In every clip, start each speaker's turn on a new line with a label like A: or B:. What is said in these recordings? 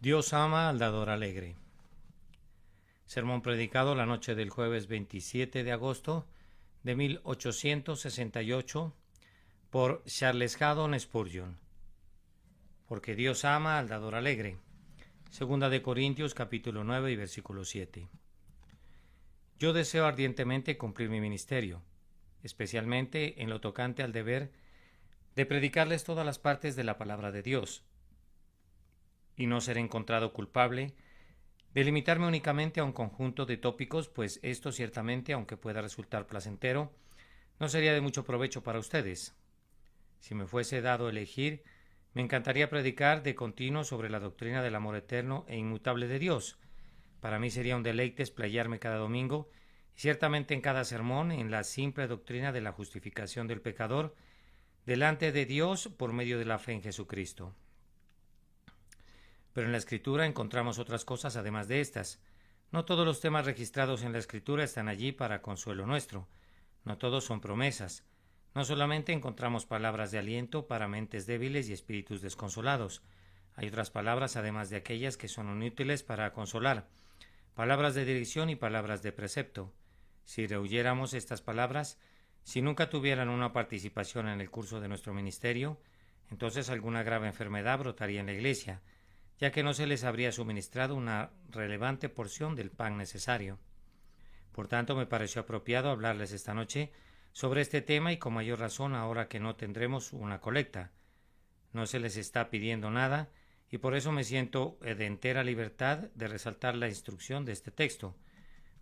A: Dios ama al dador alegre. Sermón predicado la noche del jueves 27 de agosto de 1868 por Charles Haddon Spurgeon. Porque Dios ama al dador alegre. Segunda de Corintios capítulo 9 y versículo 7. Yo deseo ardientemente cumplir mi ministerio, especialmente en lo tocante al deber de predicarles todas las partes de la palabra de Dios, y no ser encontrado culpable de limitarme únicamente a un conjunto de tópicos, pues esto ciertamente, aunque pueda resultar placentero, no sería de mucho provecho para ustedes. Si me fuese dado elegir, me encantaría predicar de continuo sobre la doctrina del amor eterno e inmutable de Dios. Para mí sería un deleite explayarme cada domingo, y ciertamente en cada sermón, en la simple doctrina de la justificación del pecador delante de Dios por medio de la fe en Jesucristo. Pero en la Escritura encontramos otras cosas además de estas. No todos los temas registrados en la Escritura están allí para consuelo nuestro. No todos son promesas. No solamente encontramos palabras de aliento para mentes débiles y espíritus desconsolados. Hay otras palabras además de aquellas que son inútiles para consolar. Palabras de dirección y palabras de precepto. Si rehuyéramos estas palabras, si nunca tuvieran una participación en el curso de nuestro ministerio, entonces alguna grave enfermedad brotaría en la Iglesia, ya que no se les habría suministrado una relevante porción del pan necesario. Por tanto, me pareció apropiado hablarles esta noche sobre este tema y con mayor razón ahora que no tendremos una colecta. No se les está pidiendo nada y por eso me siento de entera libertad de resaltar la instrucción de este texto.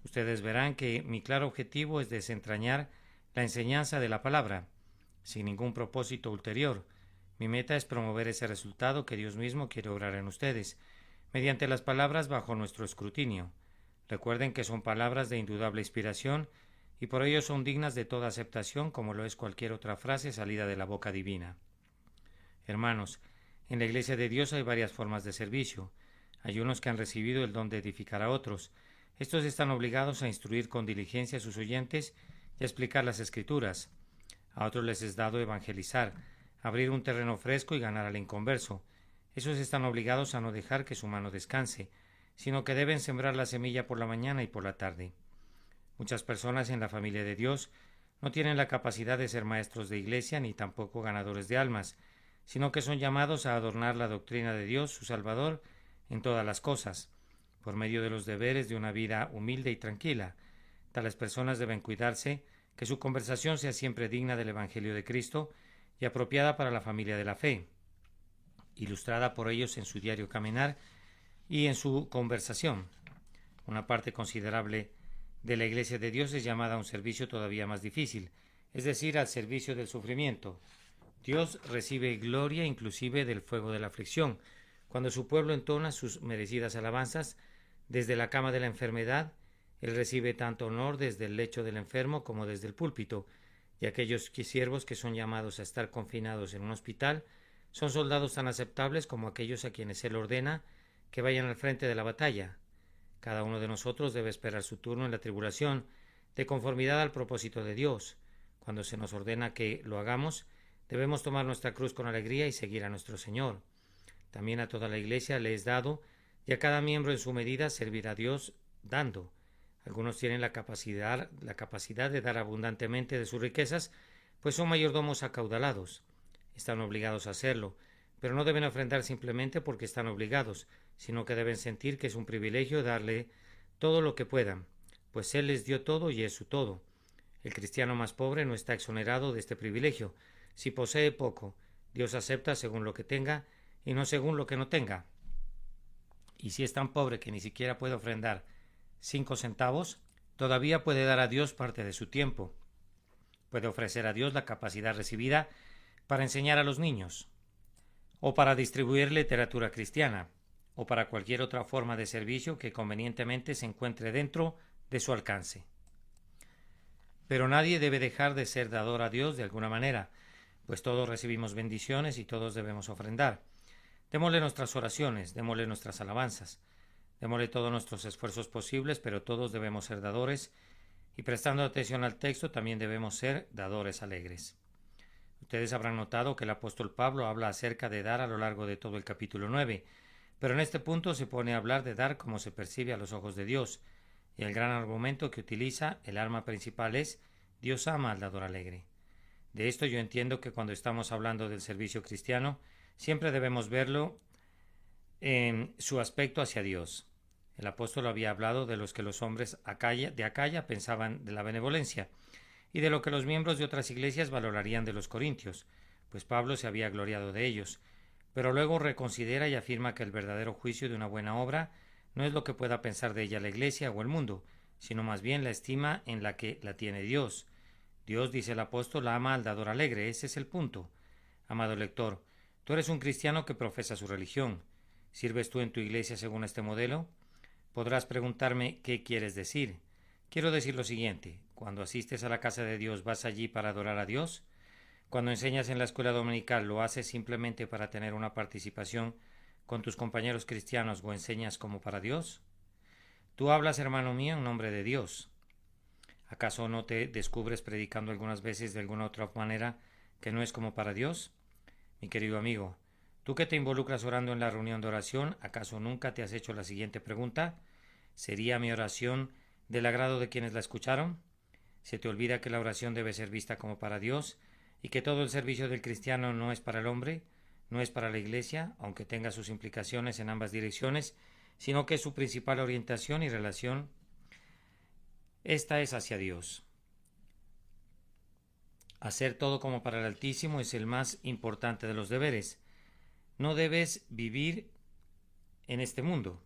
A: Ustedes verán que mi claro objetivo es desentrañar la enseñanza de la palabra, sin ningún propósito ulterior. Mi meta es promover ese resultado que Dios mismo quiere obrar en ustedes, mediante las palabras bajo nuestro escrutinio. Recuerden que son palabras de indudable inspiración y por ello son dignas de toda aceptación como lo es cualquier otra frase salida de la boca divina. Hermanos, en la Iglesia de Dios hay varias formas de servicio. Hay unos que han recibido el don de edificar a otros. Estos están obligados a instruir con diligencia a sus oyentes y a explicar las Escrituras. A otros les es dado evangelizar, abrir un terreno fresco y ganar al inconverso. Esos están obligados a no dejar que su mano descanse, sino que deben sembrar la semilla por la mañana y por la tarde. Muchas personas en la familia de Dios no tienen la capacidad de ser maestros de iglesia ni tampoco ganadores de almas, sino que son llamados a adornar la doctrina de Dios, su Salvador, en todas las cosas, por medio de los deberes de una vida humilde y tranquila. Tales personas deben cuidarse que su conversación sea siempre digna del Evangelio de Cristo y apropiada para la familia de la fe, ilustrada por ellos en su diario caminar y en su conversación. Una parte considerable de la Iglesia de Dios es llamada a un servicio todavía más difícil, es decir, al servicio del sufrimiento. Dios recibe gloria inclusive del fuego de la aflicción, cuando su pueblo entona sus merecidas alabanzas desde la cama de la enfermedad. Él recibe tanto honor desde el lecho del enfermo como desde el púlpito, y aquellos siervos que son llamados a estar confinados en un hospital son soldados tan aceptables como aquellos a quienes Él ordena que vayan al frente de la batalla. Cada uno de nosotros debe esperar su turno en la tribulación, de conformidad al propósito de Dios. Cuando se nos ordena que lo hagamos, debemos tomar nuestra cruz con alegría y seguir a nuestro Señor. También a toda la Iglesia le es dado, y a cada miembro en su medida servir a Dios dando. Algunos tienen la capacidad de dar abundantemente de sus riquezas, pues son mayordomos acaudalados. Están obligados a hacerlo, pero no deben ofrendar simplemente porque están obligados, sino que deben sentir que es un privilegio darle todo lo que puedan, pues Él les dio todo y es su todo. El cristiano más pobre no está exonerado de este privilegio. Si posee poco, Dios acepta según lo que tenga y no según lo que no tenga. Y si es tan pobre que ni siquiera puede ofrendar 5 centavos, todavía puede dar a Dios parte de su tiempo. Puede ofrecer a Dios la capacidad recibida para enseñar a los niños, o para distribuir literatura cristiana, o para cualquier otra forma de servicio que convenientemente se encuentre dentro de su alcance. Pero nadie debe dejar de ser dador a Dios de alguna manera, pues todos recibimos bendiciones y todos debemos ofrendar. Démosle nuestras oraciones, démosle nuestras alabanzas, démosle todos nuestros esfuerzos posibles, pero todos debemos ser dadores, y prestando atención al texto también debemos ser dadores alegres. Ustedes habrán notado que el apóstol Pablo habla acerca de dar a lo largo de todo el capítulo 9, Pero en este punto se pone a hablar de dar como se percibe a los ojos de Dios, y el gran argumento que utiliza, el arma principal es: Dios ama al dador alegre. De esto yo entiendo que cuando estamos hablando del servicio cristiano, siempre debemos verlo en su aspecto hacia Dios. El apóstol había hablado de los que los hombres de Acaya pensaban de la benevolencia, y de lo que los miembros de otras iglesias valorarían de los corintios, pues Pablo se había gloriado de ellos, pero luego reconsidera y afirma que el verdadero juicio de una buena obra no es lo que pueda pensar de ella la iglesia o el mundo, sino más bien la estima en la que la tiene Dios. Dios, dice el apóstol, ama al dador alegre, ese es el punto. Amado lector, tú eres un cristiano que profesa su religión. ¿Sirves tú en tu iglesia según este modelo? Podrás preguntarme qué quieres decir. Quiero decir lo siguiente: cuando asistes a la casa de Dios, ¿vas allí para adorar a Dios? Cuando enseñas en la escuela dominical, ¿lo haces simplemente para tener una participación con tus compañeros cristianos o enseñas como para Dios? Tú hablas, hermano mío, en nombre de Dios. ¿Acaso no te descubres predicando algunas veces de alguna otra manera que no es como para Dios? Mi querido amigo, tú que te involucras orando en la reunión de oración, ¿acaso nunca te has hecho la siguiente pregunta? ¿Sería mi oración del agrado de quienes la escucharon? ¿Se te olvida que la oración debe ser vista como para Dios y que todo el servicio del cristiano no es para el hombre, no es para la iglesia, aunque tenga sus implicaciones en ambas direcciones, sino que su principal orientación y relación esta es hacia Dios? Hacer todo como para el Altísimo es el más importante de los deberes. No debes vivir en este mundo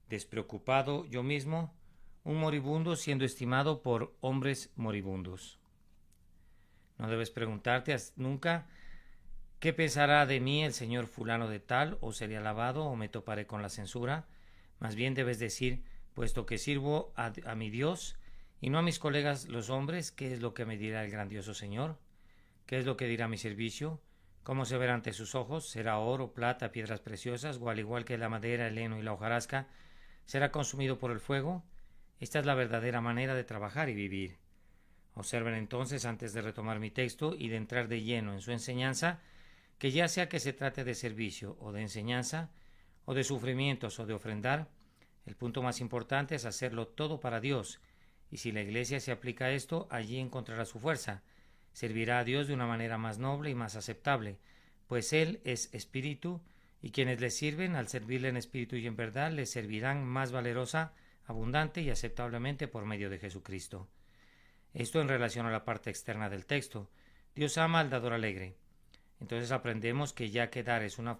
A: despreocupado, yo mismo, un moribundo siendo estimado por hombres moribundos. No debes preguntarte nunca qué pensará de mí el señor fulano de tal, o seré alabado o me toparé con la censura. Más bien debes decir: puesto que sirvo a mi Dios y no a mis colegas los hombres, ¿qué es lo que me dirá el grandioso Señor? ¿Qué es lo que dirá mi servicio? ¿Cómo se verá ante sus ojos? ¿Será oro, plata, piedras preciosas, o al igual que la madera, el heno y la hojarasca, será consumido por el fuego? Esta es la verdadera manera de trabajar y vivir. Observen entonces, antes de retomar mi texto y de entrar de lleno en su enseñanza, que ya sea que se trate de servicio o de enseñanza, o de sufrimientos o de ofrendar, el punto más importante es hacerlo todo para Dios, y si la Iglesia se aplica a esto, allí encontrará su fuerza. Servirá a Dios de una manera más noble y más aceptable, pues Él es espíritu, y quienes le sirven, al servirle en espíritu y en verdad, le servirán más valerosa, abundante y aceptablemente por medio de Jesucristo. Esto en relación a la parte externa del texto. Dios ama al dador alegre. Entonces aprendemos que ya que dar es una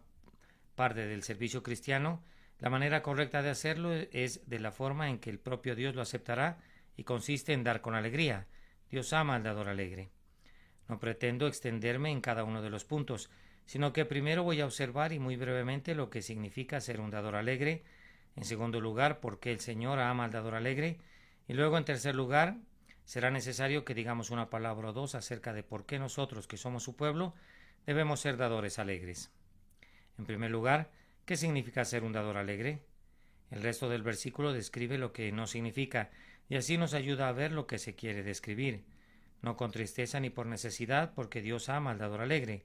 A: parte del servicio cristiano, la manera correcta de hacerlo es de la forma en que el propio Dios lo aceptará, y consiste en dar con alegría. Dios ama al dador alegre. No pretendo extenderme en cada uno de los puntos, sino que primero voy a observar y muy brevemente lo que significa ser un dador alegre, en segundo lugar, por qué el Señor ama al dador alegre, y luego, en tercer lugar, será necesario que digamos una palabra o dos acerca de por qué nosotros, que somos su pueblo, debemos ser dadores alegres. En primer lugar, ¿qué significa ser un dador alegre? El resto del versículo describe lo que no significa, y así nos ayuda a ver lo que se quiere describir. No con tristeza ni por necesidad, porque Dios ama al dador alegre.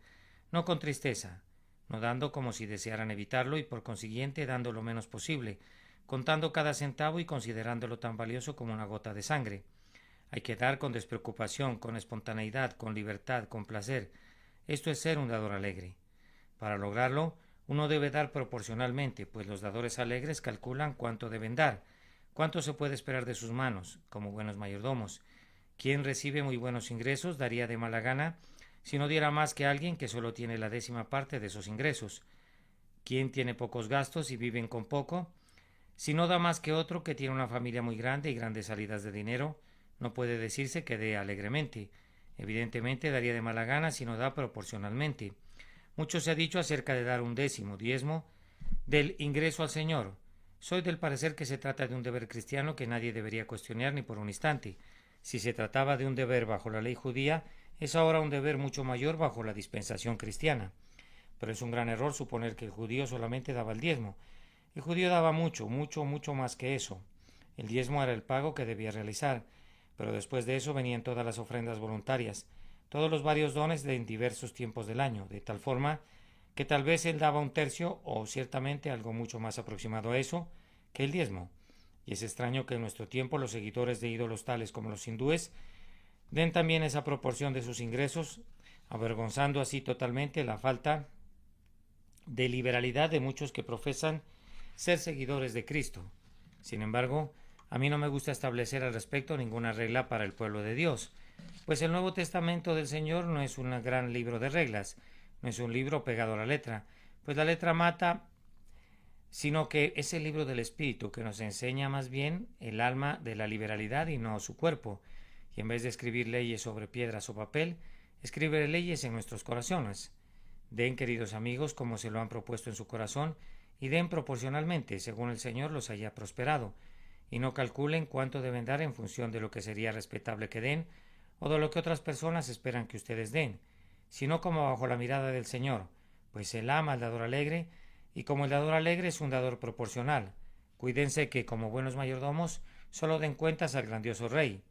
A: No con tristeza, no dando como si desearan evitarlo y por consiguiente dando lo menos posible, contando cada centavo y considerándolo tan valioso como una gota de sangre. Hay que dar con despreocupación, con espontaneidad, con libertad, con placer. Esto es ser un dador alegre. Para lograrlo, uno debe dar proporcionalmente, pues los dadores alegres calculan cuánto deben dar, cuánto se puede esperar de sus manos, como buenos mayordomos. Quien recibe muy buenos ingresos daría de mala gana si no diera más que alguien que solo tiene la 10ª parte de esos ingresos. Quien tiene pocos gastos y viven con poco, si no da más que otro que tiene una familia muy grande y grandes salidas de dinero, no puede decirse que dé alegremente. Evidentemente daría de mala gana si no da proporcionalmente. Mucho se ha dicho acerca de dar un diezmo, del ingreso al Señor. Soy del parecer que se trata de un deber cristiano que nadie debería cuestionar ni por un instante. Si se trataba de un deber bajo la ley judía, es ahora un deber mucho mayor bajo la dispensación cristiana. Pero es un gran error suponer que el judío solamente daba el diezmo. El judío daba mucho más que eso. El diezmo era el pago que debía realizar, pero después de eso venían todas las ofrendas voluntarias, todos los varios dones en diversos tiempos del año, de tal forma que tal vez él daba un tercio o ciertamente algo mucho más aproximado a eso que el diezmo. Y es extraño que en nuestro tiempo los seguidores de ídolos tales como los hindúes den también esa proporción de sus ingresos, avergonzando así totalmente la falta de liberalidad de muchos que profesan ser seguidores de Cristo. Sin embargo, a mí no me gusta establecer al respecto ninguna regla para el pueblo de Dios, pues el Nuevo Testamento del Señor no es un gran libro de reglas, no es un libro pegado a la letra, pues la letra mata, sino que es el libro del Espíritu que nos enseña más bien el alma de la liberalidad y no su cuerpo, y en vez de escribir leyes sobre piedras o papel, escribe leyes en nuestros corazones. Den, queridos amigos, como se lo han propuesto en su corazón, y den proporcionalmente, según el Señor los haya prosperado, y no calculen cuánto deben dar en función de lo que sería respetable que den, o de lo que otras personas esperan que ustedes den, sino como bajo la mirada del Señor, pues Él ama al dador alegre, y como el dador alegre es un dador proporcional. Cuídense que, como buenos mayordomos, solo den cuentas al grandioso Rey.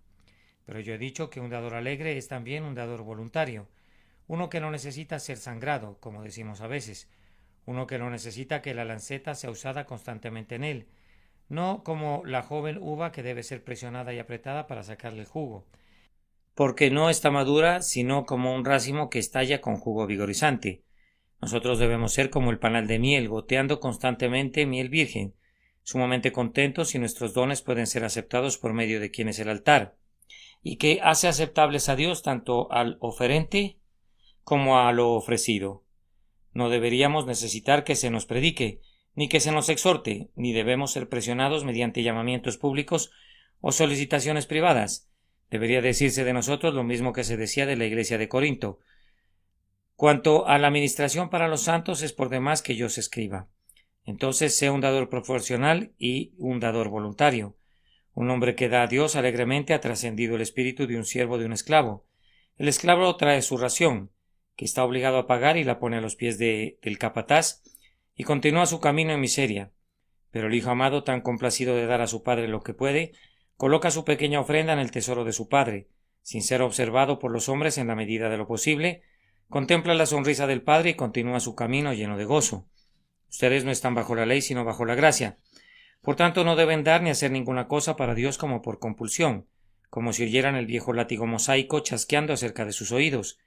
A: Pero yo he dicho que un dador alegre es también un dador voluntario, uno que no necesita ser sangrado, como decimos a veces, uno que no necesita que la lanceta sea usada constantemente en él, no como la joven uva que debe ser presionada y apretada para sacarle el jugo, porque no está madura, sino como un racimo que estalla con jugo vigorizante. Nosotros debemos ser como el panal de miel, goteando constantemente miel virgen, sumamente contentos si nuestros dones pueden ser aceptados por medio de quien es el altar, y que hace aceptables a Dios tanto al oferente como a lo ofrecido. No deberíamos necesitar que se nos predique, ni que se nos exhorte, ni debemos ser presionados mediante llamamientos públicos o solicitaciones privadas. Debería decirse de nosotros lo mismo que se decía de la iglesia de Corinto. Cuanto a la administración para los santos es por demás que yo os escriba. Entonces sea un dador proporcional y un dador voluntario. Un hombre que da a Dios alegremente ha trascendido el espíritu de un siervo de un esclavo. El esclavo trae su ración, que está obligado a pagar y la pone a los pies del capataz, y continúa su camino en miseria. Pero el hijo amado, tan complacido de dar a su padre lo que puede, coloca su pequeña ofrenda en el tesoro de su padre, sin ser observado por los hombres en la medida de lo posible, contempla la sonrisa del padre y continúa su camino lleno de gozo. Ustedes no están bajo la ley, sino bajo la gracia. Por tanto, no deben dar ni hacer ninguna cosa para Dios como por compulsión, como si oyeran el viejo látigo mosaico chasqueando acerca de sus oídos.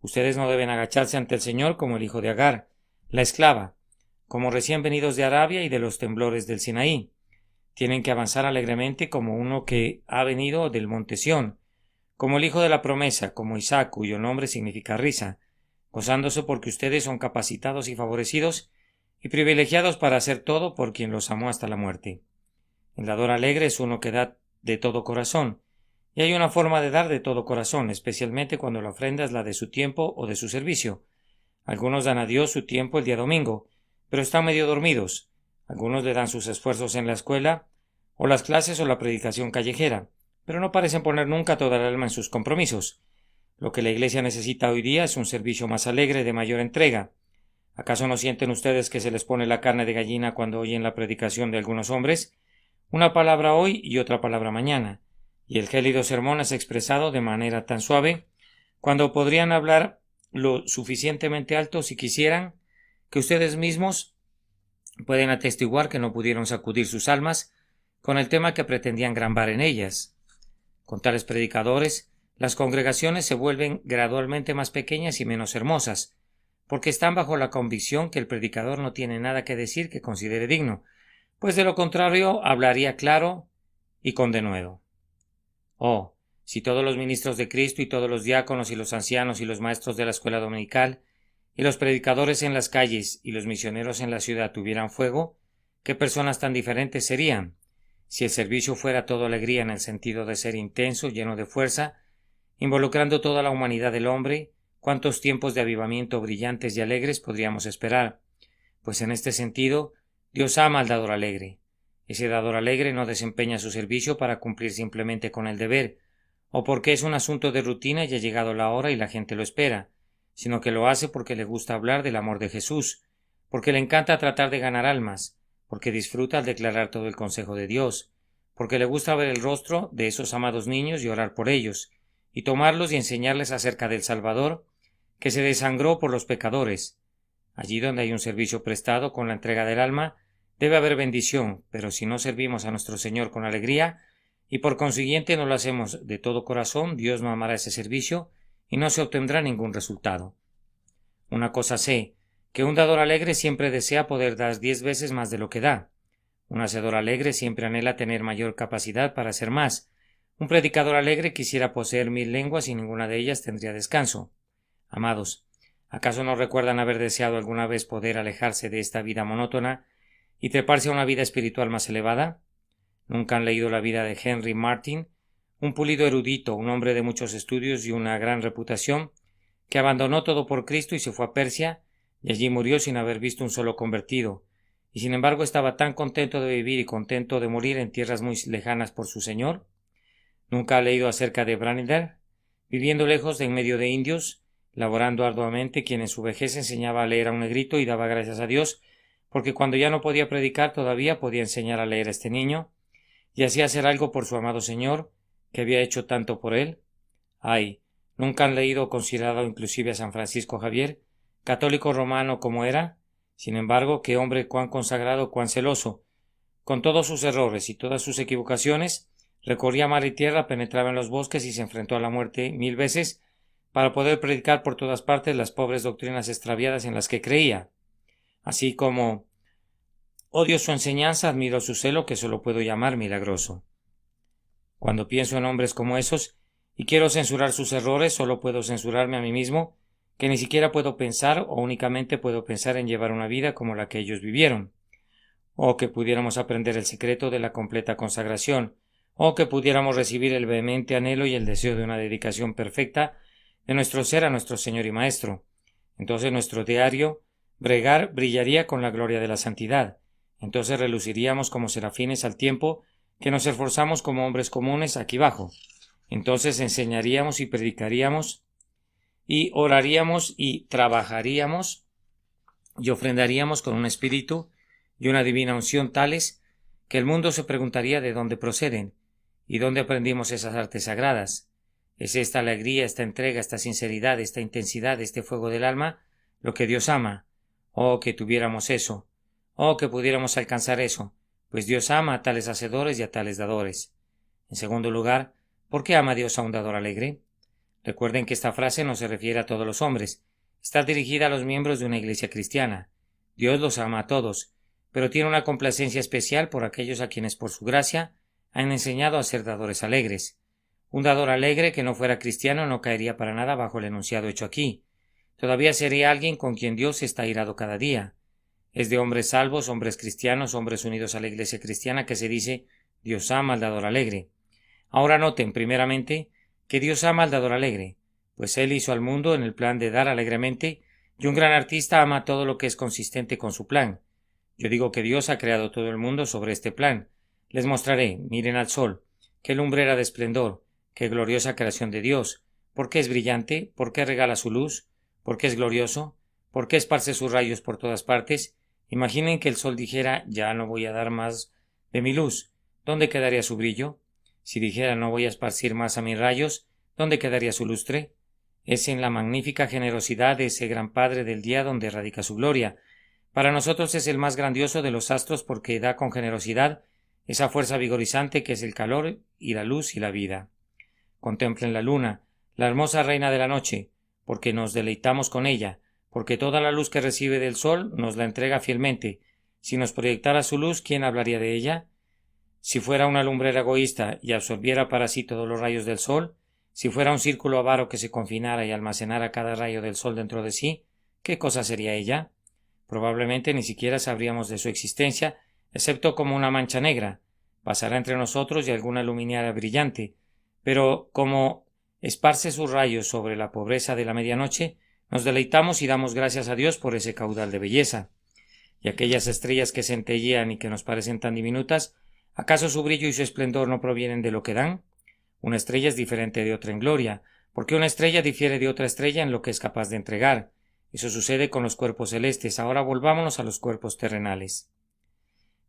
A: Ustedes no deben agacharse ante el Señor como el hijo de Agar, la esclava, como recién venidos de Arabia y de los temblores del Sinaí. Tienen que avanzar alegremente como uno que ha venido del monte Sión, como el hijo de la promesa, como Isaac, cuyo nombre significa risa, gozándose porque ustedes son capacitados y favorecidos y privilegiados para hacer todo por quien los amó hasta la muerte. El dador alegre es uno que da de todo corazón, y hay una forma de dar de todo corazón, especialmente cuando la ofrenda es la de su tiempo o de su servicio. Algunos dan a Dios su tiempo el día domingo, pero están medio dormidos. Algunos le dan sus esfuerzos en la escuela, o las clases o la predicación callejera, pero no parecen poner nunca toda el alma en sus compromisos. Lo que la Iglesia necesita hoy día es un servicio más alegre, de mayor entrega. ¿Acaso no sienten ustedes que se les pone la carne de gallina cuando oyen la predicación de algunos hombres? Una palabra hoy y otra palabra mañana, y el gélido sermón es expresado de manera tan suave, cuando podrían hablar lo suficientemente alto si quisieran, que ustedes mismos pueden atestiguar que no pudieron sacudir sus almas con el tema que pretendían grabar en ellas. Con tales predicadores, las congregaciones se vuelven gradualmente más pequeñas y menos hermosas, porque están bajo la convicción que el predicador no tiene nada que decir que considere digno, pues de lo contrario hablaría claro y con denuedo. Oh, si todos los ministros de Cristo y todos los diáconos y los ancianos y los maestros de la escuela dominical y los predicadores en las calles y los misioneros en la ciudad tuvieran fuego, ¿qué personas tan diferentes serían? Si el servicio fuera todo alegría en el sentido de ser intenso, lleno de fuerza, involucrando toda la humanidad del hombre, ¿cuántos tiempos de avivamiento brillantes y alegres podríamos esperar? Pues en este sentido, Dios ama al dador alegre. Ese dador alegre no desempeña su servicio para cumplir simplemente con el deber, o porque es un asunto de rutina y ha llegado la hora y la gente lo espera, sino que lo hace porque le gusta hablar del amor de Jesús, porque le encanta tratar de ganar almas, porque disfruta al declarar todo el consejo de Dios, porque le gusta ver el rostro de esos amados niños y orar por ellos, y tomarlos y enseñarles acerca del Salvador, que se desangró por los pecadores. Allí donde hay un servicio prestado con la entrega del alma, debe haber bendición, pero si no servimos a nuestro Señor con alegría, y por consiguiente no lo hacemos de todo corazón, Dios no amará ese servicio y no se obtendrá ningún resultado. Una cosa sé, que un dador alegre siempre desea poder dar 10 veces más de lo que da. Un hacedor alegre siempre anhela tener mayor capacidad para hacer más. Un predicador alegre quisiera poseer 1000 lenguas y ninguna de ellas tendría descanso. Amados, ¿acaso no recuerdan haber deseado alguna vez poder alejarse de esta vida monótona y treparse a una vida espiritual más elevada? ¿Nunca han leído la vida de Henry Martyn, un pulido erudito, un hombre de muchos estudios y una gran reputación, que abandonó todo por Cristo y se fue a Persia, y allí murió sin haber visto un solo convertido, y sin embargo estaba tan contento de vivir y contento de morir en tierras muy lejanas por su Señor? ¿Nunca ha leído acerca de Brannider, viviendo lejos de en medio de indios, laborando arduamente, quien en su vejez enseñaba a leer a un negrito y daba gracias a Dios, porque cuando ya no podía predicar todavía podía enseñar a leer a este niño, y así hacer algo por su amado Señor, que había hecho tanto por él? Ay, ¿nunca han leído o considerado inclusive a San Francisco Javier, católico romano como era? Sin embargo, qué hombre cuán consagrado, cuán celoso. Con todos sus errores y todas sus equivocaciones, recorría mar y tierra, penetraba en los bosques y se enfrentó a la muerte 1000 veces para poder predicar por todas partes las pobres doctrinas extraviadas en las que creía. Así como odio su enseñanza, admiro su celo, que solo puedo llamar milagroso. Cuando pienso en hombres como esos y quiero censurar sus errores, solo puedo censurarme a mí mismo, que ni siquiera puedo pensar o únicamente puedo pensar en llevar una vida como la que ellos vivieron, o que pudiéramos aprender el secreto de la completa consagración, o que pudiéramos recibir el vehemente anhelo y el deseo de una dedicación perfecta de nuestro ser a nuestro Señor y Maestro. Entonces nuestro diario brillaría con la gloria de la santidad. Entonces reluciríamos como serafines al tiempo que nos esforzamos como hombres comunes aquí abajo. Entonces enseñaríamos y predicaríamos y oraríamos y trabajaríamos y ofrendaríamos con un espíritu y una divina unción tales que el mundo se preguntaría de dónde proceden y dónde aprendimos esas artes sagradas. ¿Es esta alegría, esta entrega, esta sinceridad, esta intensidad, este fuego del alma lo que Dios ama? Oh, que tuviéramos eso. Oh, que pudiéramos alcanzar eso, pues Dios ama a tales hacedores y a tales dadores. En segundo lugar, ¿por qué ama Dios a un dador alegre? Recuerden que esta frase no se refiere a todos los hombres, está dirigida a los miembros de una iglesia cristiana. Dios los ama a todos, pero tiene una complacencia especial por aquellos a quienes por su gracia han enseñado a ser dadores alegres. Un dador alegre que no fuera cristiano no caería para nada bajo el enunciado hecho aquí. Todavía sería alguien con quien Dios está irado cada día. Es de hombres salvos, hombres cristianos, hombres unidos a la iglesia cristiana que se dice Dios ama al dador alegre. Ahora noten, primeramente, que Dios ama al dador alegre, pues Él hizo al mundo en el plan de dar alegremente, y un gran artista ama todo lo que es consistente con su plan. Yo digo que Dios ha creado todo el mundo sobre este plan. Les mostraré, miren al sol, qué lumbrera de esplendor, qué gloriosa creación de Dios. ¿Por qué es brillante? ¿Por qué regala su luz? ¿Por qué es glorioso? ¿Por qué esparce sus rayos por todas partes? Imaginen que el sol dijera, ya no voy a dar más de mi luz. ¿Dónde quedaría su brillo? Si dijera, no voy a esparcir más a mis rayos, ¿dónde quedaría su lustre? Es en la magnífica generosidad de ese gran Padre del día donde radica su gloria. Para nosotros es el más grandioso de los astros porque da con generosidad esa fuerza vigorizante que es el calor y la luz y la vida. Contemplen la luna, la hermosa reina de la noche, porque nos deleitamos con ella, porque toda la luz que recibe del sol nos la entrega fielmente. Si nos proyectara su luz, ¿quién hablaría de ella? Si fuera una lumbrera egoísta y absorbiera para sí todos los rayos del sol, si fuera un círculo avaro que se confinara y almacenara cada rayo del sol dentro de sí, ¿qué cosa sería ella? Probablemente ni siquiera sabríamos de su existencia, excepto como una mancha negra. Pasará entre nosotros y alguna luminaria brillante, pero como esparce sus rayos sobre la pobreza de la medianoche, nos deleitamos y damos gracias a Dios por ese caudal de belleza. Y aquellas estrellas que centellean y que nos parecen tan diminutas, ¿acaso su brillo y su esplendor no provienen de lo que dan? Una estrella es diferente de otra en gloria, porque una estrella difiere de otra estrella en lo que es capaz de entregar. Eso sucede con los cuerpos celestes. Ahora volvámonos a los cuerpos terrenales.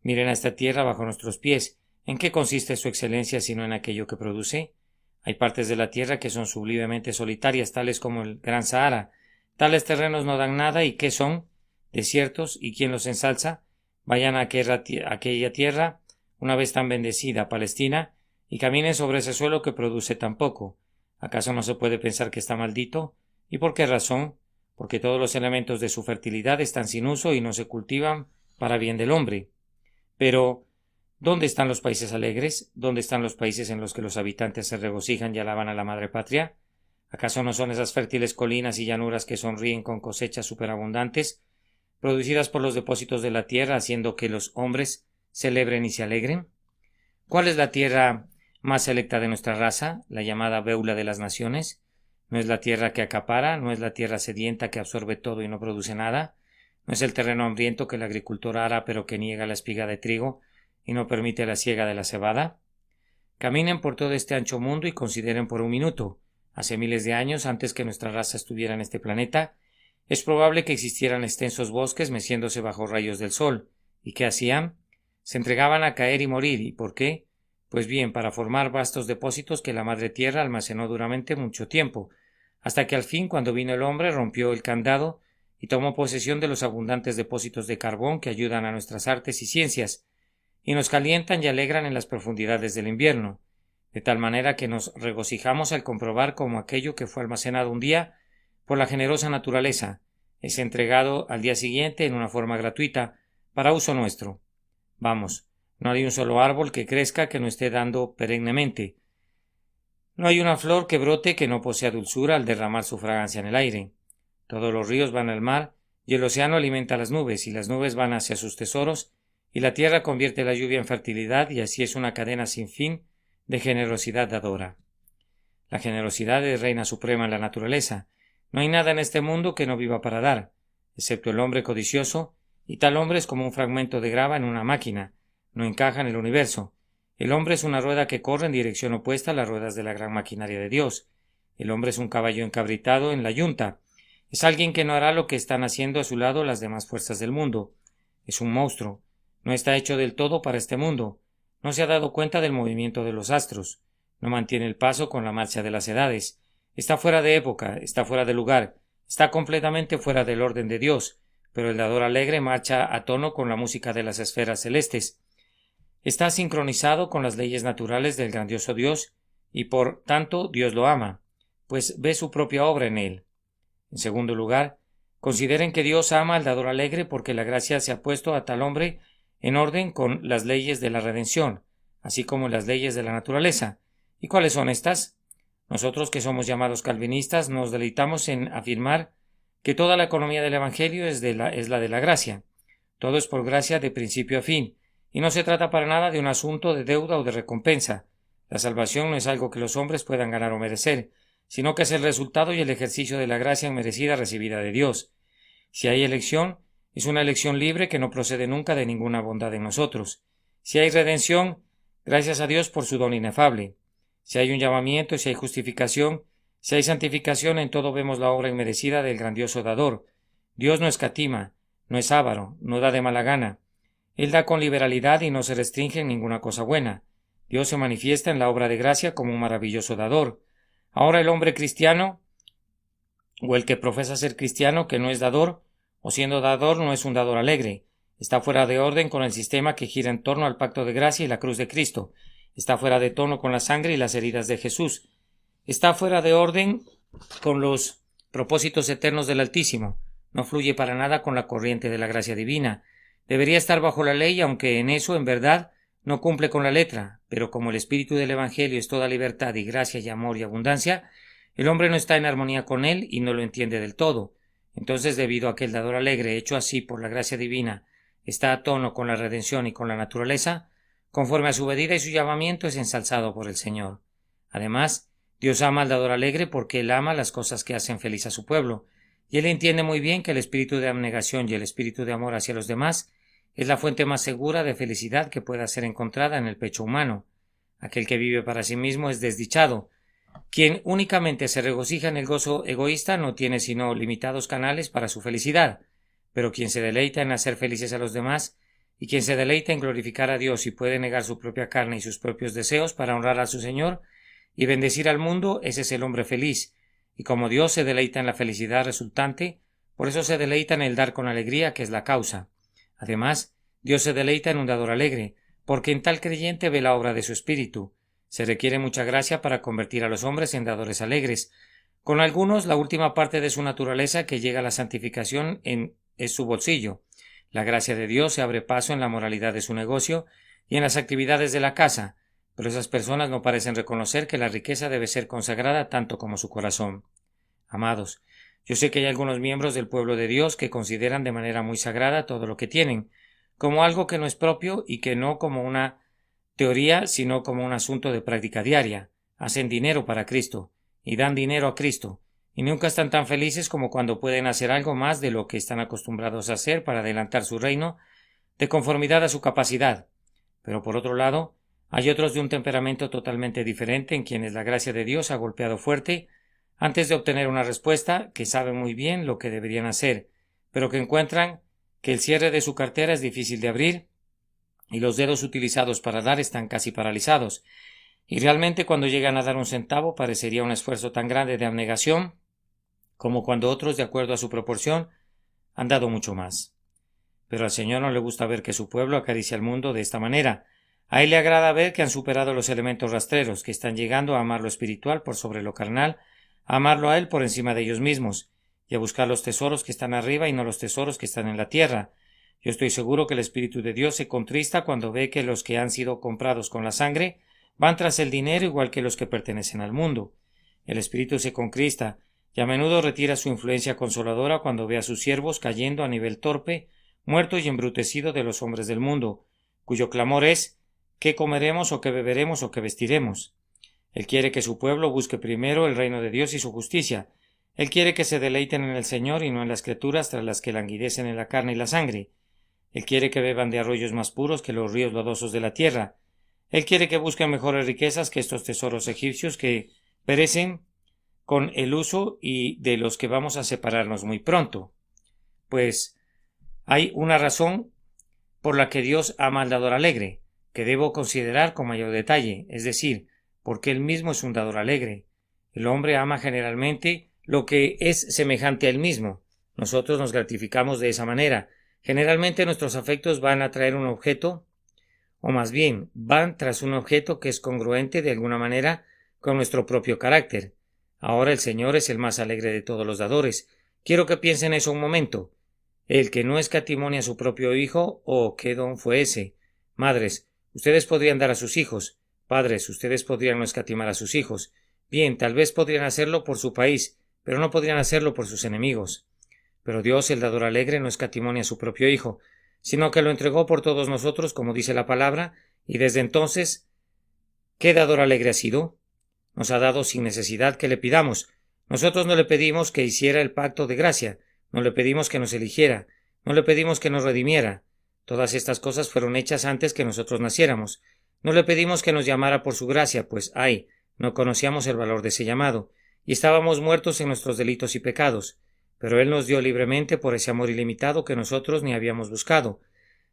A: Miren a esta tierra bajo nuestros pies. ¿En qué consiste su excelencia sino en aquello que produce? Hay partes de la tierra que son sublimemente solitarias, tales como el Gran Sahara. Tales terrenos no dan nada, ¿y qué son? desiertos, y quien los ensalza, vayan a aquella tierra, una vez tan bendecida, Palestina, y caminen sobre ese suelo que produce tan poco. ¿Acaso no se puede pensar que está maldito? ¿Y por qué razón? Porque todos los elementos de su fertilidad están sin uso y no se cultivan para bien del hombre. Pero, ¿dónde están los países alegres? ¿Dónde están los países en los que los habitantes se regocijan y alaban a la madre patria? ¿Acaso no son esas fértiles colinas y llanuras que sonríen con cosechas superabundantes, producidas por los depósitos de la tierra, haciendo que los hombres celebren y se alegren? ¿Cuál es la tierra más selecta de nuestra raza, la llamada Beula de las naciones? ¿No es la tierra que acapara? ¿No es la tierra sedienta que absorbe todo y no produce nada? ¿No es el terreno hambriento que el agricultor ara pero que niega la espiga de trigo y no permite la siega de la cebada? Caminen por todo este ancho mundo y consideren por un minuto. Hace miles de años, antes que nuestra raza estuviera en este planeta, es probable que existieran extensos bosques meciéndose bajo rayos del sol. ¿Y qué hacían? Se entregaban a caer y morir. ¿Y por qué? Pues bien, para formar vastos depósitos que la madre tierra almacenó duramente mucho tiempo, hasta que al fin, cuando vino el hombre, rompió el candado y tomó posesión de los abundantes depósitos de carbón que ayudan a nuestras artes y ciencias, y nos calientan y alegran en las profundidades del invierno, de tal manera que nos regocijamos al comprobar cómo aquello que fue almacenado un día por la generosa naturaleza es entregado al día siguiente en una forma gratuita para uso nuestro. Vamos, no hay un solo árbol que crezca que no esté dando perennemente. No hay una flor que brote que no posea dulzura al derramar su fragancia en el aire. Todos los ríos van al mar, y el océano alimenta las nubes, y las nubes van hacia sus tesoros, y la tierra convierte la lluvia en fertilidad, y así es una cadena sin fin de generosidad dadora. La generosidad es reina suprema en la naturaleza. No hay nada en este mundo que no viva para dar, excepto el hombre codicioso, y tal hombre es como un fragmento de grava en una máquina, no encaja en el universo. El hombre es una rueda que corre en dirección opuesta a las ruedas de la gran maquinaria de Dios. El hombre es un caballo encabritado en la yunta. Es alguien que no hará lo que están haciendo a su lado las demás fuerzas del mundo. Es un monstruo. No está hecho del todo para este mundo. No se ha dado cuenta del movimiento de los astros. No mantiene el paso con la marcha de las edades. Está fuera de época, está fuera de lugar, está completamente fuera del orden de Dios, pero el dador alegre marcha a tono con la música de las esferas celestes. Está sincronizado con las leyes naturales del grandioso Dios, y por tanto Dios lo ama, pues ve su propia obra en él. En segundo lugar, consideren que Dios ama al dador alegre porque la gracia se ha puesto a tal hombre en orden con las leyes de la redención, así como las leyes de la naturaleza. ¿Y cuáles son estas? Nosotros, que somos llamados calvinistas, nos deleitamos en afirmar que toda la economía del Evangelio es la de la gracia. Todo es por gracia de principio a fin, y no se trata para nada de un asunto de deuda o de recompensa. La salvación no es algo que los hombres puedan ganar o merecer, sino que es el resultado y el ejercicio de la gracia inmerecida recibida de Dios. Si hay elección, es una elección libre que no procede nunca de ninguna bondad en nosotros. Si hay redención, gracias a Dios por su don inefable. Si hay un llamamiento, si hay justificación, si hay santificación, en todo vemos la obra inmerecida del grandioso dador. Dios no escatima, no es avaro, no da de mala gana. Él da con liberalidad y no se restringe en ninguna cosa buena. Dios se manifiesta en la obra de gracia como un maravilloso dador. Ahora el hombre cristiano, o el que profesa ser cristiano que no es dador, o siendo dador no es un dador alegre, está fuera de orden con el sistema que gira en torno al pacto de gracia y la cruz de Cristo, está fuera de tono con la sangre y las heridas de Jesús, está fuera de orden con los propósitos eternos del Altísimo, no fluye para nada con la corriente de la gracia divina. Debería estar bajo la ley, aunque en eso, en verdad, no cumple con la letra, pero como el espíritu del Evangelio es toda libertad y gracia y amor y abundancia, el hombre no está en armonía con él y no lo entiende del todo. Entonces, debido a que el dador alegre, hecho así por la gracia divina, está a tono con la redención y con la naturaleza, conforme a su medida y su llamamiento es ensalzado por el Señor. Además, Dios ama al dador alegre porque Él ama las cosas que hacen feliz a su pueblo, y Él entiende muy bien que el espíritu de abnegación y el espíritu de amor hacia los demás es la fuente más segura de felicidad que pueda ser encontrada en el pecho humano. Aquel que vive para sí mismo es desdichado. Quien únicamente se regocija en el gozo egoísta no tiene sino limitados canales para su felicidad, pero quien se deleita en hacer felices a los demás y quien se deleita en glorificar a Dios y puede negar su propia carne y sus propios deseos para honrar a su Señor y bendecir al mundo, ese es el hombre feliz, y como Dios se deleita en la felicidad resultante, Por eso se deleita en el dar con alegría, que es la causa. Además, Dios se deleita en un dador alegre, porque en tal creyente ve la obra de su espíritu. Se requiere mucha gracia para convertir a los hombres en dadores alegres. Con algunos, la última parte de su naturaleza que llega a la santificación es su bolsillo. La gracia de Dios se abre paso en la moralidad de su negocio y en las actividades de la casa, pero esas personas no parecen reconocer que la riqueza debe ser consagrada tanto como su corazón. Amados, yo sé que hay algunos miembros del pueblo de Dios que consideran de manera muy sagrada todo lo que tienen, como algo que no es propio y que no como una teoría, sino como un asunto de práctica diaria. Hacen dinero para Cristo y dan dinero a Cristo, y nunca están tan felices como cuando pueden hacer algo más de lo que están acostumbrados a hacer para adelantar su reino, de conformidad a su capacidad. Pero por otro lado, hay otros de un temperamento totalmente diferente en quienes la gracia de Dios ha golpeado fuerte antes de obtener una respuesta, que saben muy bien lo que deberían hacer, pero que encuentran que el cierre de su cartera es difícil de abrir y los dedos utilizados para dar están casi paralizados, y realmente cuando llegan a dar un centavo parecería un esfuerzo tan grande de abnegación como cuando otros, de acuerdo a su proporción, han dado mucho más. Pero al Señor no le gusta ver que su pueblo acaricia al mundo de esta manera. A Él le agrada ver que han superado los elementos rastreros, que están llegando a amar lo espiritual por sobre lo carnal, a amarlo a Él por encima de ellos mismos, y a buscar los tesoros que están arriba y no los tesoros que están en la tierra. Yo estoy seguro que el Espíritu de Dios se contrista cuando ve que los que han sido comprados con la sangre van tras el dinero igual que los que pertenecen al mundo. El Espíritu se contrista y a menudo retira su influencia consoladora cuando ve a sus siervos cayendo a nivel torpe, muerto y embrutecido de los hombres del mundo, cuyo clamor es ¿qué comeremos o qué beberemos o qué vestiremos? Él quiere que su pueblo busque primero el reino de Dios y su justicia. Él quiere que se deleiten en el Señor y no en las criaturas tras las que languidecen en la carne y la sangre. Él quiere que beban de arroyos más puros que los ríos lodosos de la tierra. Él quiere que busquen mejores riquezas que estos tesoros egipcios que perecen con el uso y de los que vamos a separarnos muy pronto. Pues hay una razón por la que Dios ama al dador alegre, que debo considerar con mayor detalle, es decir, porque Él mismo es un dador alegre. El hombre ama generalmente lo que es semejante a él mismo. Nosotros nos gratificamos de esa manera. Generalmente nuestros afectos van a traer un objeto, o más bien, van tras un objeto que es congruente de alguna manera con nuestro propio carácter. Ahora el Señor es el más alegre de todos los dadores. Quiero que piensen eso un momento. El que no escatimonia a su propio hijo, oh, qué don fue ese. Madres, ustedes podrían dar a sus hijos. Padres, ustedes podrían no escatimar a sus hijos. Bien, tal vez podrían hacerlo por su país, pero no podrían hacerlo por sus enemigos. Pero Dios, el dador alegre, no escatimonia a su propio hijo, sino que lo entregó por todos nosotros, como dice la palabra, y desde entonces, ¿qué dador alegre ha sido? Nos ha dado sin necesidad que le pidamos. Nosotros no le pedimos que hiciera el pacto de gracia, no le pedimos que nos eligiera, no le pedimos que nos redimiera. Todas estas cosas fueron hechas antes que nosotros naciéramos. No le pedimos que nos llamara por su gracia, pues, no conocíamos el valor de ese llamado, y estábamos muertos en nuestros delitos y pecados. Pero Él nos dio libremente por ese amor ilimitado que nosotros ni habíamos buscado.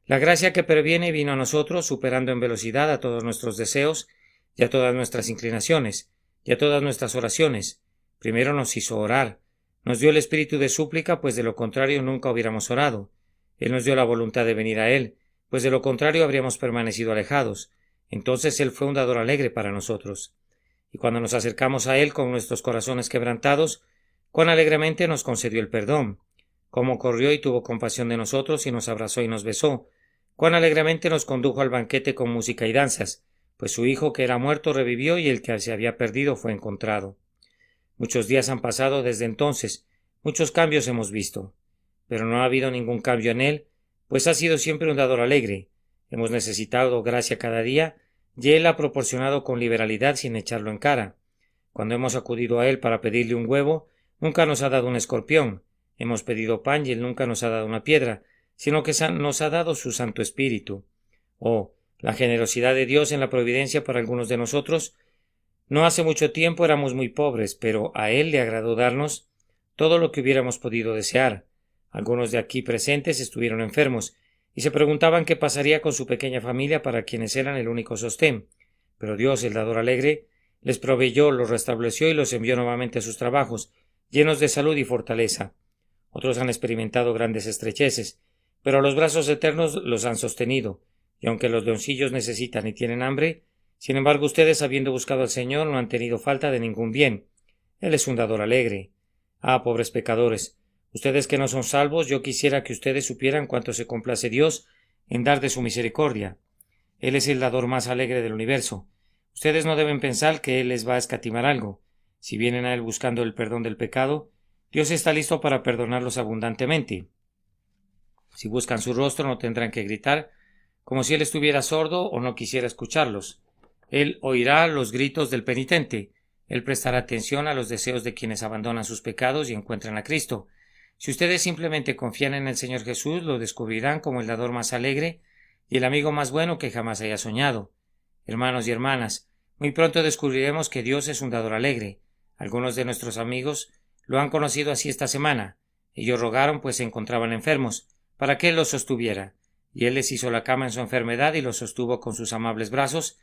A: La gracia que previene vino a nosotros, superando en velocidad a todos nuestros deseos y a todas nuestras inclinaciones, y a todas nuestras oraciones. Primero nos hizo orar. Nos dio el espíritu de súplica, pues de lo contrario nunca hubiéramos orado. Él nos dio la voluntad de venir a Él, pues de lo contrario habríamos permanecido alejados. Entonces Él fue un dador alegre para nosotros. Y cuando nos acercamos a Él con nuestros corazones quebrantados, cuán alegremente nos concedió el perdón, cómo corrió y tuvo compasión de nosotros y nos abrazó y nos besó, cuán alegremente nos condujo al banquete con música y danzas, pues su hijo que era muerto revivió y el que se había perdido fue encontrado. Muchos días han pasado desde entonces, muchos cambios hemos visto, pero no ha habido ningún cambio en Él, pues ha sido siempre un dador alegre. Hemos necesitado gracia cada día, y Él ha proporcionado con liberalidad sin echarlo en cara. Cuando hemos acudido a Él para pedirle un huevo, nunca nos ha dado un escorpión. Hemos pedido pan y Él nunca nos ha dado una piedra, sino que nos ha dado su Santo Espíritu. Oh, la generosidad de Dios en la providencia para algunos de nosotros. No hace mucho tiempo éramos muy pobres, pero a Él le agradó darnos todo lo que hubiéramos podido desear. Algunos de aquí presentes estuvieron enfermos y se preguntaban qué pasaría con su pequeña familia para quienes eran el único sostén. Pero Dios, el dador alegre, les proveyó, los restableció y los envió nuevamente a sus trabajos, llenos de salud y fortaleza. Otros han experimentado grandes estrecheces, pero los brazos eternos los han sostenido, y aunque los leoncillos necesitan y tienen hambre, sin embargo ustedes, habiendo buscado al Señor, no han tenido falta de ningún bien. Él es un dador alegre. Ah, pobres pecadores, ustedes que no son salvos, yo quisiera que ustedes supieran cuánto se complace Dios en dar de su misericordia. Él es el dador más alegre del universo. Ustedes no deben pensar que Él les va a escatimar algo. Si vienen a Él buscando el perdón del pecado, Dios está listo para perdonarlos abundantemente. Si buscan su rostro, no tendrán que gritar, como si Él estuviera sordo o no quisiera escucharlos. Él oirá los gritos del penitente. Él prestará atención a los deseos de quienes abandonan sus pecados y encuentran a Cristo. Si ustedes simplemente confían en el Señor Jesús, lo descubrirán como el dador más alegre y el amigo más bueno que jamás haya soñado. Hermanos y hermanas, muy pronto descubriremos que Dios es un dador alegre. Algunos de nuestros amigos lo han conocido así esta semana. Ellos rogaron, pues se encontraban enfermos, para que Él los sostuviera, y Él les hizo la cama en su enfermedad y los sostuvo con sus amables brazos,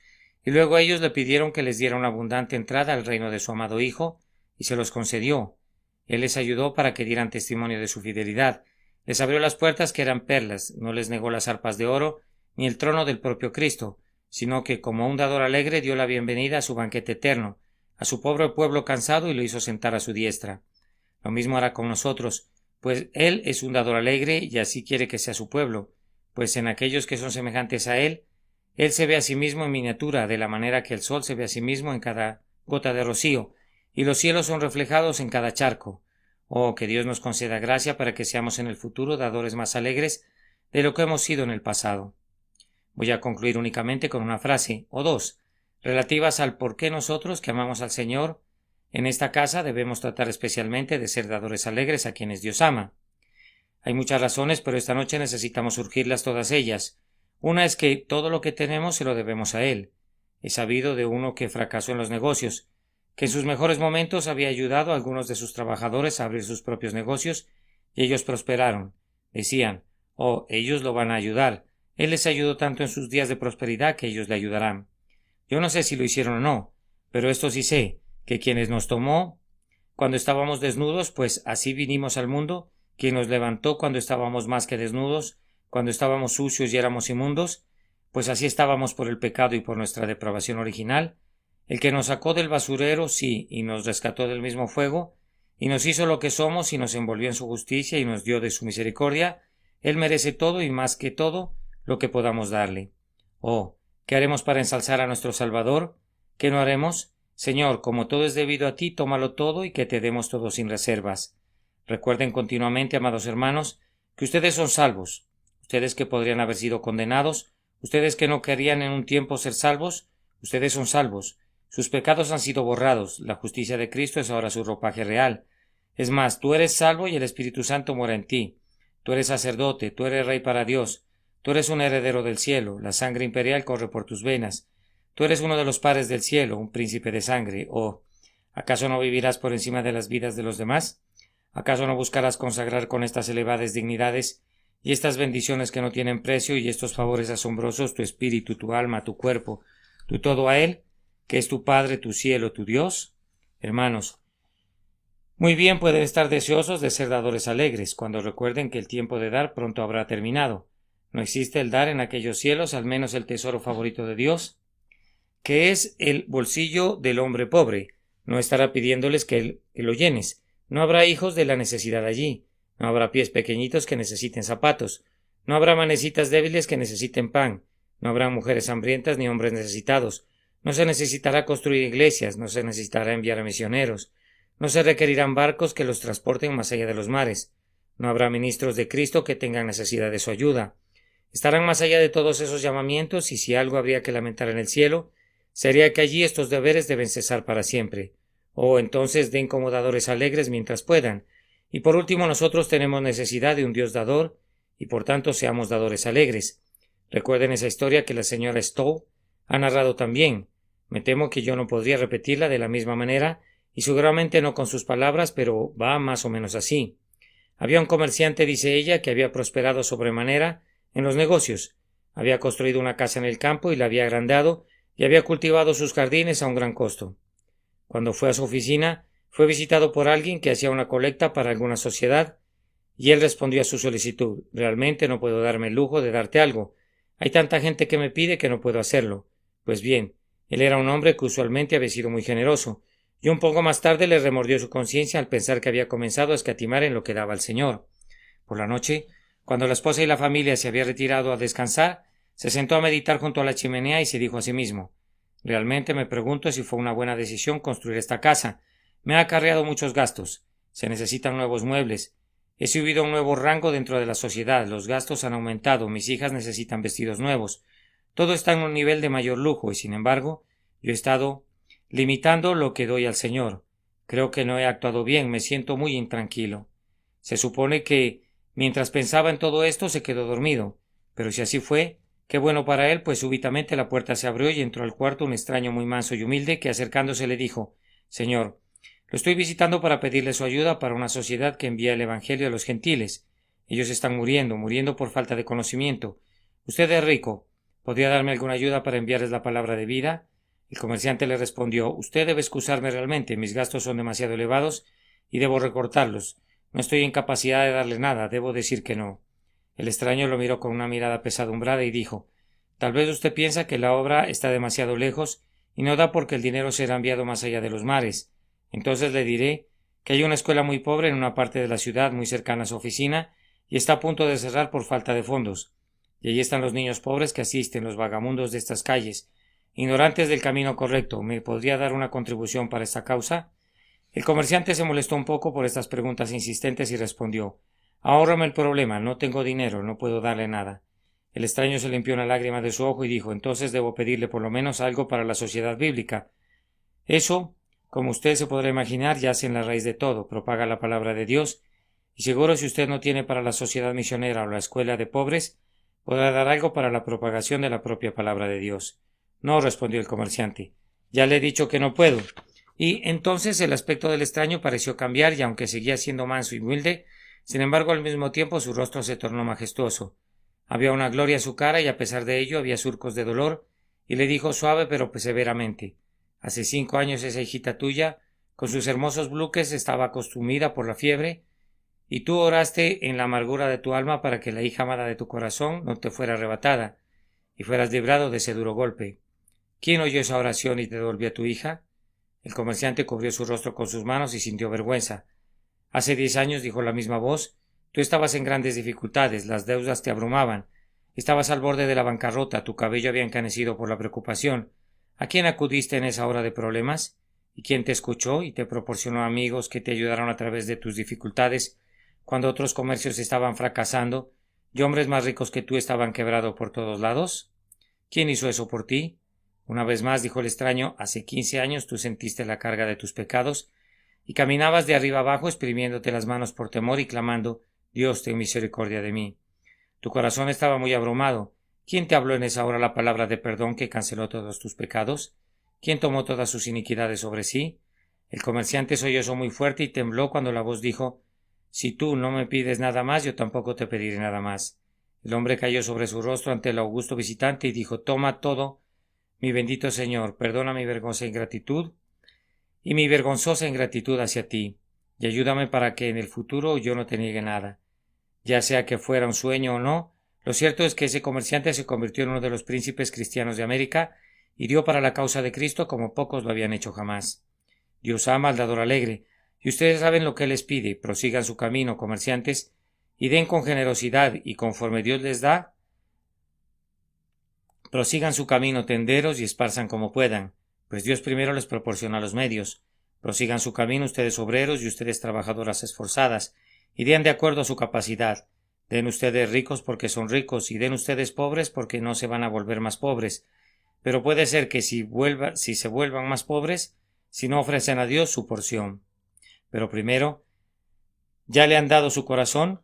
A: y luego ellos le pidieron que les diera una abundante entrada al reino de su amado Hijo, y se los concedió. Él les ayudó para que dieran testimonio de su fidelidad, les abrió las puertas que eran perlas, no les negó las arpas de oro, ni el trono del propio Cristo, sino que como un dador alegre dio la bienvenida a su banquete eterno, a su pobre pueblo cansado y lo hizo sentar a su diestra. Lo mismo hará con nosotros, pues Él es un dador alegre y así quiere que sea su pueblo, pues en aquellos que son semejantes a Él se ve a sí mismo en miniatura, de la manera que el sol se ve a sí mismo en cada gota de rocío, y los cielos son reflejados en cada charco. Oh, que Dios nos conceda gracia para que seamos en el futuro dadores más alegres de lo que hemos sido en el pasado. Voy a concluir únicamente con una frase, o dos, relativas al por qué nosotros, que amamos al Señor, en esta casa debemos tratar especialmente de ser dadores alegres a quienes Dios ama. Hay muchas razones, pero esta noche necesitamos surgirlas todas ellas. Una es que todo lo que tenemos se lo debemos a Él. He sabido de uno que fracasó en los negocios, que en sus mejores momentos había ayudado a algunos de sus trabajadores a abrir sus propios negocios y ellos prosperaron. Decían, oh, ellos lo van a ayudar. Él les ayudó tanto en sus días de prosperidad que ellos le ayudarán. Yo no sé si lo hicieron o no, pero esto sí sé, que quienes nos tomó cuando estábamos desnudos, pues así vinimos al mundo, quien nos levantó cuando estábamos más que desnudos, cuando estábamos sucios y éramos inmundos, pues así estábamos por el pecado y por nuestra depravación original, el que nos sacó del basurero, sí, y nos rescató del mismo fuego, y nos hizo lo que somos y nos envolvió en su justicia y nos dio de su misericordia, Él merece todo y más que todo lo que podamos darle. Oh, ¿qué haremos para ensalzar a nuestro Salvador? ¿Qué no haremos? Señor, como todo es debido a ti, tómalo todo y que te demos todo sin reservas. Recuerden continuamente, amados hermanos, que ustedes son salvos. Ustedes que podrían haber sido condenados, ustedes que no querían en un tiempo ser salvos, ustedes son salvos. Sus pecados han sido borrados, la justicia de Cristo es ahora su ropaje real. Es más, tú eres salvo y el Espíritu Santo mora en ti. Tú eres sacerdote, tú eres rey para Dios, tú eres un heredero del cielo, la sangre imperial corre por tus venas. Tú eres uno de los padres del cielo, un príncipe de sangre. Oh, ¿acaso no vivirás por encima de las vidas de los demás? ¿Acaso no buscarás consagrar con estas elevadas dignidades y estas bendiciones que no tienen precio y estos favores asombrosos tu espíritu, tu alma, tu cuerpo, tu todo a Él, que es tu Padre, tu cielo, tu Dios? Hermanos, muy bien pueden estar deseosos de ser dadores alegres, cuando recuerden que el tiempo de dar pronto habrá terminado. ¿No existe el dar en aquellos cielos, al menos el tesoro favorito de Dios, que es el bolsillo del hombre pobre? No estará pidiéndoles que lo llenes. No habrá hijos de la necesidad allí. No habrá pies pequeñitos que necesiten zapatos. No habrá manecitas débiles que necesiten pan. No habrá mujeres hambrientas ni hombres necesitados. No se necesitará construir iglesias. No se necesitará enviar a misioneros. No se requerirán barcos que los transporten más allá de los mares. No habrá ministros de Cristo que tengan necesidad de su ayuda. Estarán más allá de todos esos llamamientos, y si algo habría que lamentar en el cielo, sería que allí estos deberes deben cesar para siempre. Oh, entonces den como dadores alegres mientras puedan. Y por último, nosotros tenemos necesidad de un Dios dador, y por tanto seamos dadores alegres. Recuerden esa historia que la señora Stowe ha narrado también. Me temo que yo no podría repetirla de la misma manera, y seguramente no con sus palabras, pero va más o menos así. Había un comerciante, dice ella, que había prosperado sobremanera en los negocios. Había construido una casa en el campo y la había agrandado, y había cultivado sus jardines a un gran costo. Cuando fue a su oficina, fue visitado por alguien que hacía una colecta para alguna sociedad. Y él respondió a su solicitud: realmente no puedo darme el lujo de darte algo. Hay tanta gente que me pide que no puedo hacerlo. Pues bien, él era un hombre que usualmente había sido muy generoso, y un poco más tarde le remordió su conciencia al pensar que había comenzado a escatimar en lo que daba al Señor. Por la noche, cuando la esposa y la familia se habían retirado a descansar, se sentó a meditar junto a la chimenea y se dijo a sí mismo: realmente me pregunto si fue una buena decisión construir esta casa. Me ha acarreado muchos gastos. Se necesitan nuevos muebles. He subido a un nuevo rango dentro de la sociedad. Los gastos han aumentado. Mis hijas necesitan vestidos nuevos. Todo está en un nivel de mayor lujo y, sin embargo, yo he estado limitando lo que doy al Señor. Creo que no he actuado bien. Me siento muy intranquilo. Se supone que, mientras pensaba en todo esto, se quedó dormido. Pero si así fue, qué bueno para él, pues súbitamente la puerta se abrió y entró al cuarto un extraño muy manso y humilde que, acercándose, le dijo: Señor, lo estoy visitando para pedirle su ayuda para una sociedad que envía el Evangelio a los gentiles. Ellos están muriendo por falta de conocimiento. Usted es rico. ¿Podría darme alguna ayuda para enviarles la palabra de vida? El comerciante le respondió: usted debe excusarme realmente. Mis gastos son demasiado elevados y debo recortarlos. No estoy en capacidad de darle nada. Debo decir que no. El extraño lo miró con una mirada pesadumbrada y dijo: tal vez usted piensa que la obra está demasiado lejos y no da porque el dinero será enviado más allá de los mares. Entonces le diré que hay una escuela muy pobre en una parte de la ciudad muy cercana a su oficina y está a punto de cerrar por falta de fondos. Y allí están los niños pobres que asisten, los vagamundos de estas calles, ignorantes del camino correcto. ¿Me podría dar una contribución para esta causa? El comerciante se molestó un poco por estas preguntas insistentes y respondió: ahórrame el problema, no tengo dinero, no puedo darle nada. El extraño se limpió una lágrima de su ojo y dijo: entonces debo pedirle por lo menos algo para la sociedad bíblica. Eso, como usted se podrá imaginar, yace en la raíz de todo, propaga la palabra de Dios, y seguro si usted no tiene para la sociedad misionera o la escuela de pobres, podrá dar algo para la propagación de la propia palabra de Dios. No, respondió el comerciante, ya le he dicho que no puedo. Y entonces el aspecto del extraño pareció cambiar y aunque seguía siendo manso y humilde, sin embargo al mismo tiempo su rostro se tornó majestuoso. Había una gloria en su cara y a pesar de ello había surcos de dolor, y le dijo suave pero severamente: hace 5 años esa hijita tuya, con sus hermosos buques, estaba consumida por la fiebre, y tú oraste en la amargura de tu alma para que la hija amada de tu corazón no te fuera arrebatada, y fueras librado de ese duro golpe. ¿Quién oyó esa oración y te devolvió a tu hija? El comerciante cubrió su rostro con sus manos y sintió vergüenza. Hace 10 años, dijo la misma voz, tú estabas en grandes dificultades, las deudas te abrumaban, estabas al borde de la bancarrota, tu cabello había encanecido por la preocupación. ¿A quién acudiste en esa hora de problemas? ¿Y quién te escuchó y te proporcionó amigos que te ayudaron a través de tus dificultades cuando otros comercios estaban fracasando y hombres más ricos que tú estaban quebrados por todos lados? ¿Quién hizo eso por ti? Una vez más, dijo el extraño, hace 15 años tú sentiste la carga de tus pecados y caminabas de arriba abajo exprimiéndote las manos por temor y clamando: Dios, ten misericordia de mí. Tu corazón estaba muy abrumado. ¿Quién te habló en esa hora la palabra de perdón que canceló todos tus pecados? ¿Quién tomó todas sus iniquidades sobre sí? El comerciante sollozó muy fuerte y tembló cuando la voz dijo: si tú no me pides nada más, yo tampoco te pediré nada más. El hombre cayó sobre su rostro ante el augusto visitante y dijo: toma todo, mi bendito Señor, perdona mi vergonzosa ingratitud y mi vergonzosa ingratitud hacia ti, y ayúdame para que en el futuro yo no te niegue nada. Ya sea que fuera un sueño o no, lo cierto es que ese comerciante se convirtió en uno de los príncipes cristianos de América y dio para la causa de Cristo como pocos lo habían hecho jamás. Dios ama al dador alegre, y ustedes saben lo que Él les pide: prosigan su camino, comerciantes, y den con generosidad, y conforme Dios les da, prosigan su camino, tenderos, y esparzan como puedan, pues Dios primero les proporciona los medios. Prosigan su camino ustedes obreros y ustedes trabajadoras esforzadas, y den de acuerdo a su capacidad. Den ustedes ricos porque son ricos, y den ustedes pobres porque no se van a volver más pobres. Pero puede ser que si se vuelvan más pobres, si no ofrecen a Dios su porción. Pero primero, ¿ya le han dado su corazón?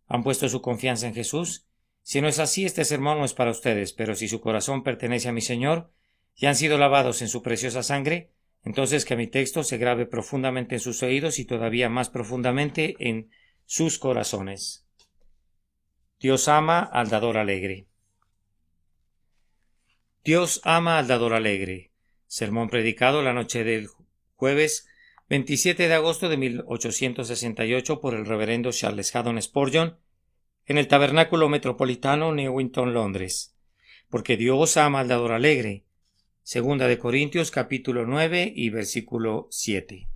A: ¿Han puesto su confianza en Jesús? Si no es así, este sermón no es para ustedes, pero si su corazón pertenece a mi Señor y han sido lavados en su preciosa sangre, entonces que mi texto se grabe profundamente en sus oídos y todavía más profundamente en sus corazones. Dios ama al dador alegre. Dios ama al dador alegre. Sermón predicado la noche del jueves 27 de agosto de 1868 por el reverendo Charles Haddon Spurgeon en el Tabernáculo Metropolitano, Newington, Londres. Porque Dios ama al dador alegre. Segunda de Corintios capítulo 9 y versículo 7.